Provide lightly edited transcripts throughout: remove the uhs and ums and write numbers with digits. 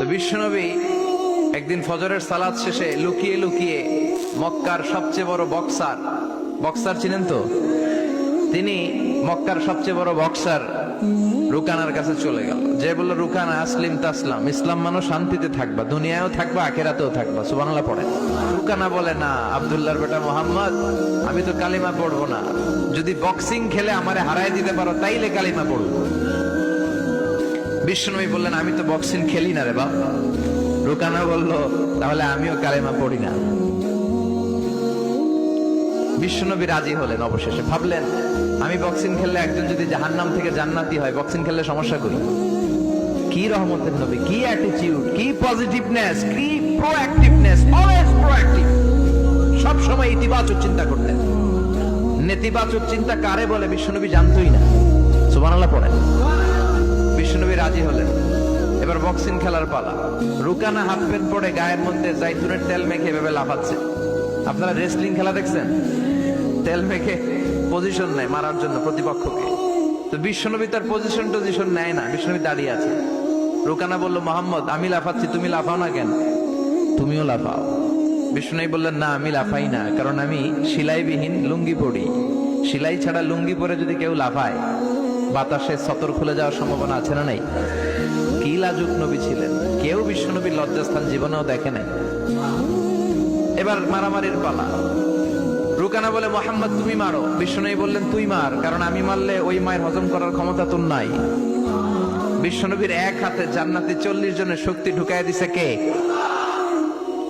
তো বিশ্বনবী একদিন ফজরের সালাত শেষে লুকিয়ে লুকিয়ে মক্কার সবচেয়ে বড় বক্সার চিনেন তো, তিনি মক্কার সবচেয়ে বড় বক্সার রুকানার কাছে চলে গেল। যে বলল, রুকানা আসলিম তাসলাম, ইসলাম মানো শান্তিতে থাকবা, দুনিয়ায়ও থাকবা আখিরাতেও থাকবা। সুবহানাল্লাহ পড়ে। রুকানা বলে, না আব্দুল্লাহর বেটা মোহাম্মদ, আমি তো কালিমা পড়বো না, যদি বক্সিং খেলে আমারে হারায় দিতে পারো তাইলে কালিমা পড়বো। বিশ্বনবী বললেন, আমি তো বক্সিং খেলি না রে বাপ। রুকানা বলল, তাহলে আমিও কালিমা পড়ি না। বিশ্বনবী রাজি হলেন। অবশেষে ভাবলেন, আমি বক্সিং খেললে একজন যদি জাহান্নাম থেকে জান্নাতি হয়, বক্সিং খেললে সমস্যা করি। কি রহমতের নবী, কি অ্যাটিটিউড, কি পজিটিভনেস, কি প্রোঅ্যাক্টিভনেস, অলওয়েজ প্রোঅ্যাক্টিভ। সব সময় ইতিবাচক চিন্তা করতেন। নেতিবাচক চিন্তা কারে বলে বিশ্বনবী জানতই না। সুবহানাল্লাহ পড়েন। বিশ্বনবী রাজি হলেন। এবার বক্সিং খেলার পালা। রুকানা হাফ প্যান্ট পরে গায়ের মধ্যে জাইতুনের তেল মেখে এভাবে লাফাচ্ছে। আপনারা রেসলিং খেলা দেখছেন? তেল মেখে পজিশন নেয় মারার জন্য প্রতিপক্ষকে। তো বিশ্বনবী তার পজিশন নেয় না, বিশ্বনবী দাঁড়িয়ে আছে। রুকানা বলল, মোহাম্মদ, আমি লাফাচ্ছি, তুমি লাফাও না কেন? তুমিও লাফাও। বিশ্বনবী বললেন, না আমি লাফাই না, কারণ আমি সেলাইবিহীন লুঙ্গি পরি। সেলাই ছাড়া লুঙ্গি পরে যদি কেউ লাফায়, বাতাসে সতর খুলে যাওয়ার সম্ভাবনা আছে না নাই? কি লাজুক নবী ছিলেন, কেউ বিশ্বনবীর লজ্জাস্থান জীবনেও দেখে নাই। এবার মারামারির পালা। রুকানা বলে, মোহাম্মদ তুমি মারো। বিশ্বনবী বললেন, তুই মার, কারণ আমি মারলে ওই মায়ের হজম করার ক্ষমতা তোর নাই। বিশ্বনবীর এক হাতে জান্নাতে 40 জনের শক্তি ঢুকায় দিছে কে?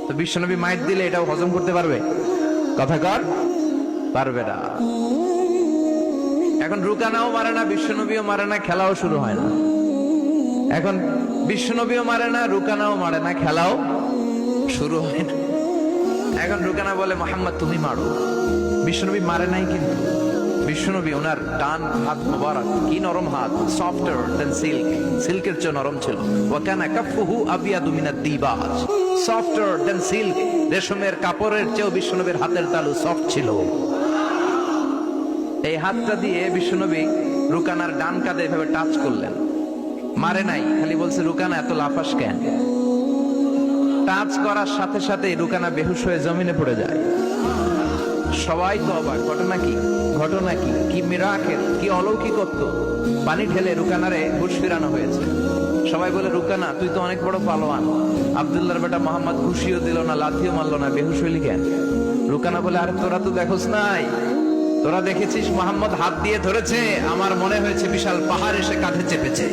তো বিশ্বনবী মাইট দিলে এটাও হজম করতে পারবে? কথা কর, পারবে না। এখন রুকানাও মারে না, বিশ্বনবীও মারে না, খেলাও শুরু হয় না। এখন বিশ্বনবীও মারে না, রুকানাও মারে না, খেলাও শুরু হয় না। এখন রুকানা বলে, মোহাম্মদ তুমি মারো। বিশ্বনবী মারে নাই, কিন্তু বিশ্বনবী ওনার ডান হাত মোবারক, কি নরম হাত, সফটার দেন সিল্ক, সিল্কের চেয়ে নরম ছিল। ওয়াকানা কাফুহু আবিয়াদু মিনাদ দিবাজ, সফটার দেন সিল্ক, রেশমের কাপড়ের চেয়েও বিশ্বনবীর হাতের তালু সফট ছিল। এই হাতটা দিয়ে বিশ্বনবী রুকানার ডান কাঁধে এভাবে টাচ করলেন। মারে নাই, খালি বলছে, রুকানা এত লাফাস কেন? টাচ করার সাথে সাথে রুকানা বেহুশ হয়ে জমিনে পড়ে যায়। সবাই তো অবাক, ঘটনা কি, ঘটনা কি, কি মিরাকেল, কি অলৌকিকত্ব। পানি ঢেলে রুকানারে হুঁশ ফিরানো হয়েছে। সবাই বলে, রুকানা তুই তো অনেক বড় পালোয়ান, আব্দুল্লাহর বেটা মোহাম্মদ ঘুষিও দিল না, লাথিও মারলো না, বেহুশ হইলি কেন? রুকানা বলে, আরে তোরা তো দেখোস নাই, তোরা দেখেছিস মোহাম্মদ হাত দিয়ে ধরেছে, আমার মনে হয়েছে বিশাল পাহাড় এসে কাঁধে চেপেছে।